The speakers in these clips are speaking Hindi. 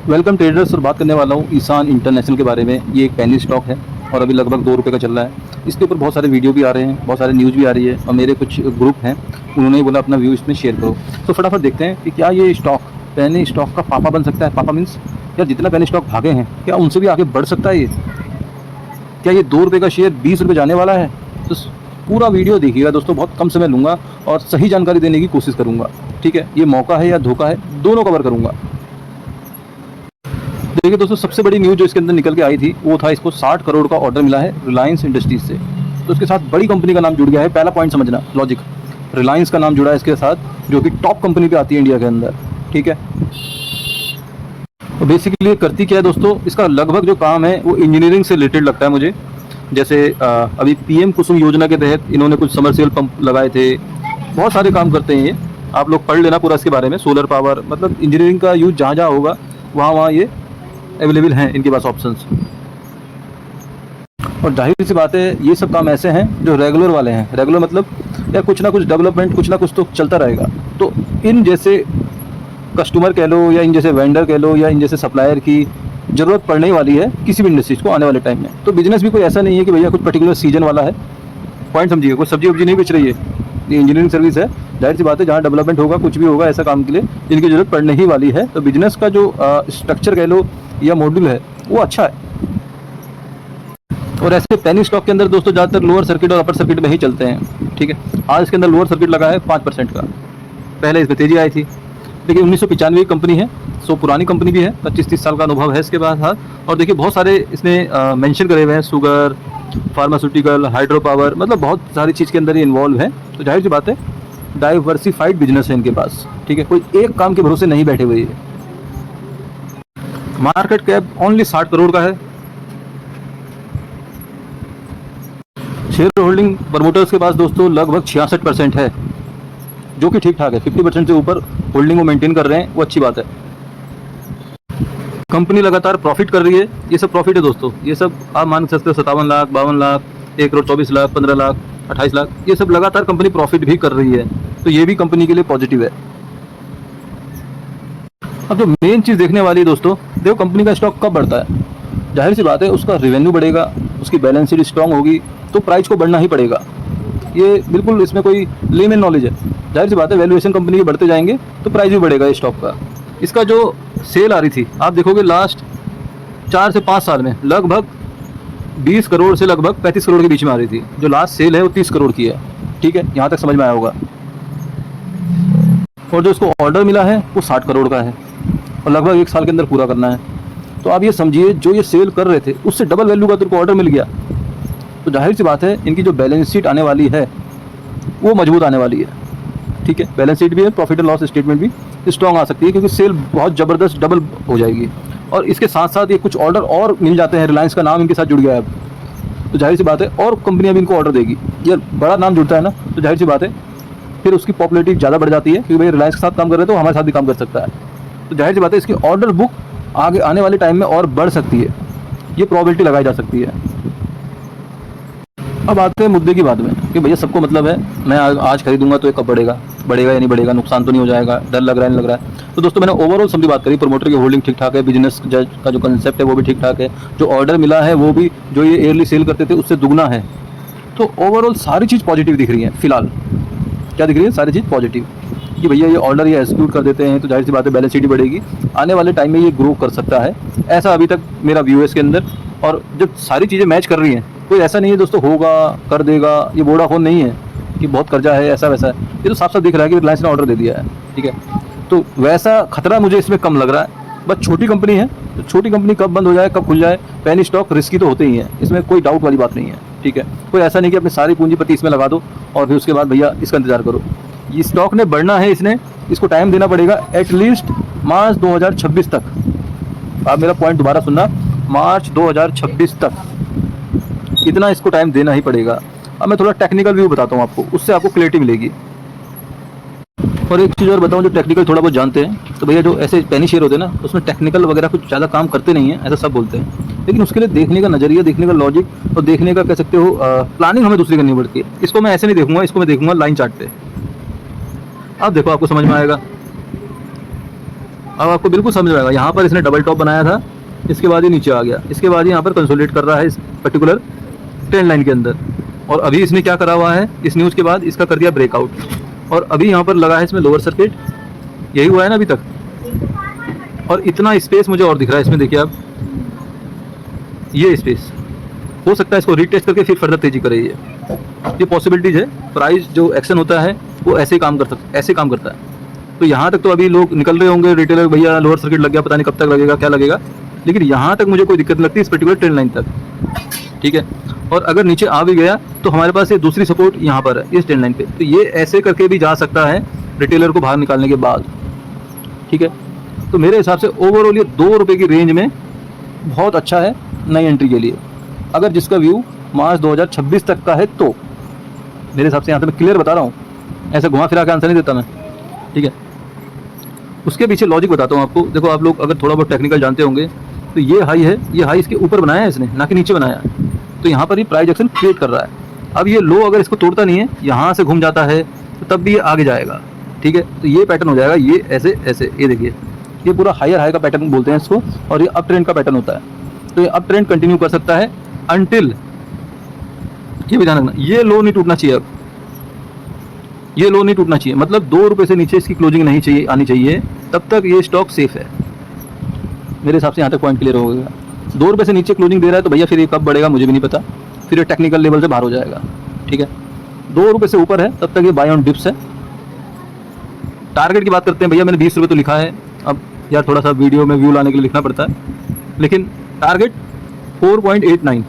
Welcome traders. और बात करने वाला हूँ ईशान इंटरनेशनल के बारे में। ये एक पेनी स्टॉक है और अभी लगभग 2 रुपये का चल रहा है। इसके ऊपर बहुत सारे वीडियो भी आ रहे हैं, बहुत सारे न्यूज़ भी आ रही है और मेरे कुछ ग्रुप हैं, उन्होंने बोला अपना व्यू इसमें शेयर करो। तो फटाफट देखते हैं कि क्या ये स्टॉक पेनी स्टॉक का पापा बन सकता है। पापा मीन्स यार जितना पेनी स्टॉक भागे हैं क्या उनसे भी आगे बढ़ सकता है ये? क्या ये 2 रुपये का शेयर 20 रुपये जाने वाला है? तो पूरा वीडियो देखिएगा दोस्तों, बहुत कम समय लूँगा और सही जानकारी देने की कोशिश करूँगा। ठीक है, ये मौका है या धोखा है, दोनों कवर करूँगा। देखिए दोस्तों, सबसे बड़ी न्यूज़ जो इसके अंदर निकल के आई थी वो था इसको 60 करोड़ का ऑर्डर मिला है रिलायंस इंडस्ट्रीज से। तो इसके साथ बड़ी कंपनी का नाम जुड़ गया है। पहला पॉइंट समझना, लॉजिक, रिलायंस का नाम जुड़ा है इसके साथ, जो कि टॉप कंपनी पे आती है इंडिया के अंदर। ठीक है, तो बेसिकली ये करती क्या है दोस्तों, इसका लगभग जो काम है वो इंजीनियरिंग से रिलेटेड लगता है मुझे। जैसे अभी पीएम कुसुम योजना के तहत इन्होंने कुछ समरसेबल पंप लगाए थे, बहुत सारे काम करते हैं ये। आप लोग पढ़ लेना पूरा इसके बारे में। सोलर पावर, मतलब इंजीनियरिंग का यूज जहाँ जहाँ होगा वहाँ वहाँ ये अवेलेबल हैं इनके पास ऑप्शंस। और जाहिर सी बात है ये सब काम ऐसे हैं जो रेगुलर वाले हैं। रेगुलर मतलब या कुछ ना कुछ डेवलपमेंट, कुछ ना कुछ तो चलता रहेगा। तो इन जैसे कस्टमर कह लो या इन जैसे वेंडर कह लो या इन जैसे सप्लायर की ज़रूरत पड़ने वाली है किसी भी इंडस्ट्रीज को आने वाले टाइम में। तो बिजनेस भी कोई ऐसा नहीं है कि भैया कुछ पर्टिकुलर सीजन वाला है। पॉइंट समझिए, कोई सब्जी वब्जी नहीं बेच रही है, ये इंजीनियरिंग सर्विस है। जाहिर सी बात है जहाँ डेवलपमेंट होगा, कुछ भी होगा ऐसा काम के लिए इनकी ज़रूरत पड़ने ही वाली है। तो बिजनेस का जो स्ट्रक्चर कह लो या मॉड्यूल है वो अच्छा है। और ऐसे पेनी स्टॉक के अंदर दोस्तों ज़्यादातर लोअर सर्किट और अपर सर्किट में ही चलते हैं। ठीक है, आज इसके अंदर लोअर सर्किट लगा है 5% का। पहले इस पर तेजी आई थी, लेकिन 1995 की कंपनी है, सो पुरानी कंपनी भी है, 25-30 साल का अनुभव है इसके पास। और देखिए बहुत सारे इसने मेंशन करे हुए हैं, शुगर, फार्मास्यूटिकल, हाइड्रो पावर, मतलब बहुत सारी चीज़ के अंदर ये इन्वॉल्व है। तो जाहिर सी बात है डाइवर्सिफाइड बिजनेस है इनके पास। ठीक है, कोई एक काम के भरोसे नहीं बैठे हुए। मार्केट कैप ओनली 60 करोड़ का है। शेयर होल्डिंग प्रमोटर्स के पास दोस्तों लगभग 66% है, जो कि ठीक ठाक है। 50% से ऊपर होल्डिंग को मेंटेन कर रहे हैं, वो अच्छी बात है। कंपनी लगातार प्रॉफिट कर रही है। ये सब प्रॉफिट है दोस्तों, ये सब आप मान सकते हो 57 लाख, 52 लाख, 1 करोड़ 24 लाख, 15 लाख, 28 लाख, ये सब लगातार कंपनी प्रॉफिट भी कर रही है। तो ये भी कंपनी के लिए पॉजिटिव है। अब जो मेन चीज़ देखने वाली है दोस्तों, देखो कंपनी का स्टॉक कब बढ़ता है। जाहिर सी बात है उसका रेवेन्यू बढ़ेगा, उसकी बैलेंस शीट स्ट्रांग होगी, तो प्राइस को बढ़ना ही पड़ेगा। ये बिल्कुल इसमें कोई लेमन नॉलेज है। जाहिर सी बात है वैल्यूएशन कंपनी के बढ़ते जाएंगे तो प्राइस भी बढ़ेगा इस स्टॉक का। इसका जो सेल आ रही थी आप देखोगे लास्ट 4 से 5 साल में लगभग 20 करोड़ से लगभग 35 करोड़ के बीच में आ रही थी। जो लास्ट सेल है वो 30 करोड़ की है। ठीक है, यहाँ तक समझ में आया होगा। और जो इसको ऑर्डर मिला है वो 60 करोड़ का है और लगभग 1 साल के अंदर पूरा करना है। तो आप ये समझिए जो ये सेल कर रहे थे उससे डबल वैल्यू का तुमको ऑर्डर मिल गया। तो जाहिर सी बात है इनकी जो बैलेंस शीट आने वाली है वो मजबूत आने वाली है। ठीक है, बैलेंस शीट भी है, प्रॉफिट एंड लॉस स्टेटमेंट भी स्ट्रॉन्ग आ सकती है, क्योंकि सेल बहुत ज़बरदस्त डबल हो जाएगी। और इसके साथ साथ ये कुछ ऑर्डर और मिल जाते हैं। रिलायंस का नाम इनके साथ जुड़ गया है अब, तो जाहिर सी बात है और कंपनियां भी इनको ऑर्डर देगी। ये बड़ा नाम जुड़ता है ना, तो जाहिर सी बात है फिर उसकी पॉपुलैरिटी ज़्यादा बढ़ जाती है, क्योंकि भाई रिलायंस के साथ काम कर रहे हैं तो हमारे साथ भी काम कर सकता है। तो जाहिर सी बात है इसकी ऑर्डर बुक आगे आने वाले टाइम में और बढ़ सकती है, ये प्रोबेबिलिटी लगाई जा सकती है। अब आते हैं मुद्दे की बात में कि भैया सबको मतलब है मैं आज खरीदूंगा तो ये कब बढ़ेगा, बढ़ेगा या नहीं बढ़ेगा, नुकसान तो नहीं हो जाएगा, डर लग रहा है नहीं लग रहा है। तो दोस्तों मैंने ओवरऑल समझी बात करी, प्रमोटर की होल्डिंग ठीक ठाक है, बिजनेस का जो कंसेप्ट है वो भी ठीक ठाक है, जो ऑर्डर मिला है वो भी जो ये ईयरली सेल करते थे उससे दुगना है। तो ओवरऑल सारी चीज़ पॉजिटिव दिख रही है। फिलहाल क्या दिख रही है, सारी चीज़ पॉजिटिव कि भैया ये ऑर्डर ये एग्जीक्यूट कर देते हैं तो जाहिर सी बात है बैलेंस शीट बढ़ेगी, आने वाले टाइम में ये ग्रो कर सकता है। ऐसा अभी तक मेरा व्यू है इसके अंदर। और जब सारी चीज़ें मैच कर रही हैं, कोई ऐसा नहीं है दोस्तों होगा कर देगा, ये वोडाफोन नहीं है कि बहुत कर्जा है ऐसा वैसा है। ये तो साफ साफ दिख रहा है कि रिलायंस ने ऑर्डर दे दिया है। ठीक है, तो वैसा खतरा मुझे इसमें कम लग रहा है। बस छोटी कंपनी है, तो छोटी कंपनी कब बंद हो जाए कब खुल जाए, पेनी स्टॉक रिस्की तो होते ही हैं, इसमें कोई डाउट वाली बात नहीं है। ठीक है, कोई ऐसा नहीं कि अपनी सारी पूंजीपति इसमें लगा दो और फिर उसके बाद भैया इसका इंतजार करो। ये स्टॉक ने बढ़ना है, इसको टाइम देना पड़ेगा एटलीस्ट मार्च 2026 तक। आप मेरा पॉइंट दोबारा सुनना, मार्च 2026 तक इतना इसको टाइम देना ही पड़ेगा। अब मैं थोड़ा टेक्निकल व्यू बताता हूँ आपको, उससे आपको क्लैरिटी मिलेगी। और एक चीज़ और बताऊँ, जो टेक्निकल थोड़ा बहुत जानते हैं तो भैया जो ऐसे पेनी शेयर होते हैं ना उसमें टेक्निकल वगैरह कुछ ज़्यादा काम करते नहीं है ऐसा सब बोलते हैं, लेकिन उसके लिए देखने का नज़रिया, देखने का लॉजिक और देखने का कह सकते हो प्लानिंग हमें दूसरी करनी पड़ती है। इसको मैं ऐसे नहीं देखूंगा, इसको मैं देखूंगा लाइन चार्ट पे। अब देखो आपको समझ में आएगा। अब आपको बिल्कुल समझ में आएगा। यहाँ पर इसने डबल टॉप बनाया था, इसके बाद ही नीचे आ गया, इसके बाद यहाँ पर कंसोलिडेट कर रहा है इस पर्टिकुलर ट्रेंड लाइन के अंदर। और अभी इसने क्या करा हुआ है, इस न्यूज़ के बाद इसका कर दिया ब्रेकआउट, और अभी यहाँ पर लगा है इसमें लोअर सर्किट, यही हुआ है ना अभी तक। और इतना स्पेस मुझे और दिख रहा है इसमें, देखिए आप, ये स्पेस हो सकता है इसको रीटेस्ट करके फिर फर्दर तेजी करे, ये पॉसिबिलिटीज है। प्राइस जो एक्शन होता है वो ऐसे काम करता है। तो यहाँ तक तो अभी लोग निकल रहे होंगे रिटेलर, भैया लोअर सर्किट लग गया, पता नहीं कब तक लगेगा, क्या लगेगा, लेकिन यहाँ तक मुझे कोई दिक्कत नहीं लगती इस पर्टिकुलर ट्रेंड लाइन तक, ठीक है। और अगर नीचे आ भी गया तो हमारे पास ये दूसरी सपोर्ट यहाँ पर है इस ट्रेंड लाइन पे, तो ये ऐसे करके भी जा सकता है रिटेलर को बाहर निकालने के बाद, ठीक है। तो मेरे हिसाब से ओवरऑल ये 2 रुपये की रेंज में बहुत अच्छा है नई एंट्री के लिए, अगर जिसका व्यू मार्च 2026 तक का है तो। मेरे हिसाब से यहाँ से मैं क्लियर बता रहा हूँ, ऐसे घुमा फिरा के आंसर नहीं देता मैं, ठीक है। उसके पीछे लॉजिक बताता हूँ आपको। देखो आप लोग अगर थोड़ा बहुत टेक्निकल जानते होंगे तो ये हाई है, ये हाई इसके ऊपर बनाया है इसने, ना कि नीचे बनाया है, तो यहाँ पर ही प्राइस एक्शन क्रिएट कर रहा है। अब ये लो अगर इसको तोड़ता नहीं है, यहाँ से घूम जाता है, तो तब भी ये आगे जाएगा, ठीक है। तो ये पैटर्न हो जाएगा, ये ऐसे ऐसे, ये देखिए, ये पूरा हायर हाई का पैटर्न बोलते हैं इसको, और ये अप ट्रेंड का पैटर्न होता है। तो ये अप ट्रेंड कंटिन्यू कर सकता है अनटिल, ये भी ध्यान रखना, ये लो नहीं टूटना चाहिए। अब ये लो नहीं टूटना चाहिए, मतलब 2 रुपये से नीचे इसकी क्लोजिंग नहीं चाहिए आनी चाहिए, तब तक ये स्टॉक सेफ है। मेरे हिसाब से यहाँ तक पॉइंट क्लियर हो गया। 2 रुपये से नीचे क्लोजिंग दे रहा है तो भैया फिर ये कब बढ़ेगा मुझे भी नहीं पता, फिर ये टेक्निकल लेवल से बाहर हो जाएगा, ठीक है। 2 रुपये से ऊपर है तब तक ये बाय ऑन डिप्स है। टारगेट की बात करते हैं भैया, मैंने 20 रुपये तो लिखा है, अब यार थोड़ा सा वीडियो में व्यू लाने के लिए लिखना पड़ता है, लेकिन टारगेट 4.89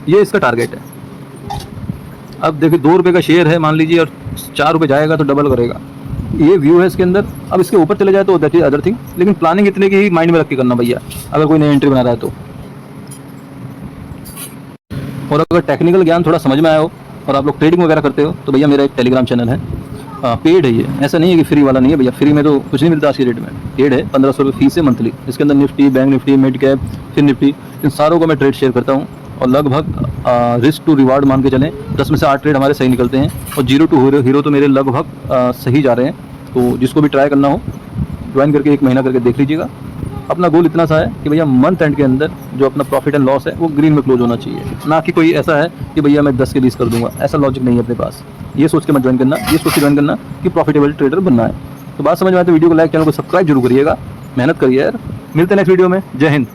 ये इसका टारगेट है। अब देखिए 2 रुपये का शेयर है मान लीजिए, और 4 रुपये जाएगा तो डबल करेगा, ये व्यू है इसके अंदर। अब इसके ऊपर चले जाए तो दैट इज अदर थिंग, लेकिन प्लानिंग इतने की ही माइंड में रख के करना भैया, अगर कोई नई एंट्री बना रहा है तो। और अगर टेक्निकल ज्ञान थोड़ा समझ में आया हो और आप लोग ट्रेडिंग वगैरह करते हो तो भैया मेरा एक टेलीग्राम चैनल है, पेड है ये, ऐसा नहीं है कि फ्री वाला नहीं है भैया, फ्री में तो कुछ नहीं मिलता आज की डेट में। पेड है, 1500 रुपये फीस है मंथली, इसके अंदर Nifty, bank Nifty, mid cap, फिर निफ्टी, इन सारों को मैं ट्रेड शेयर करता हूँ, और लगभग रिस्क टू रिवार्ड मान के चलें 10 में से 8 ट्रेड हमारे सही निकलते हैं, और 0 टू हीरो तो मेरे लगभग सही जा रहे हैं। तो जिसको भी ट्राई करना हो ज्वाइन करके 1 महीना करके देख लीजिएगा। अपना गोल इतना सा है कि भैया मंथ एंड के अंदर जो अपना प्रॉफिट एंड लॉस है वो ग्रीन में क्लोज होना चाहिए, ना कि कोई ऐसा है कि भैया मैं 10 के 20 कर दूंगा, ऐसा लॉजिक नहीं है अपने पास। ये सोच के मत ज्वाइन करना, ये सोच के ज्वाइन करना कि प्रॉफिटेबल ट्रेडर बनना है। तो बात समझ में आए तो वीडियो को लाइक, चैनल को सब्सक्राइब जरूर करिएगा, मेहनत करिए यार। मिलते हैं नेक्स्ट वीडियो में, जय हिंद।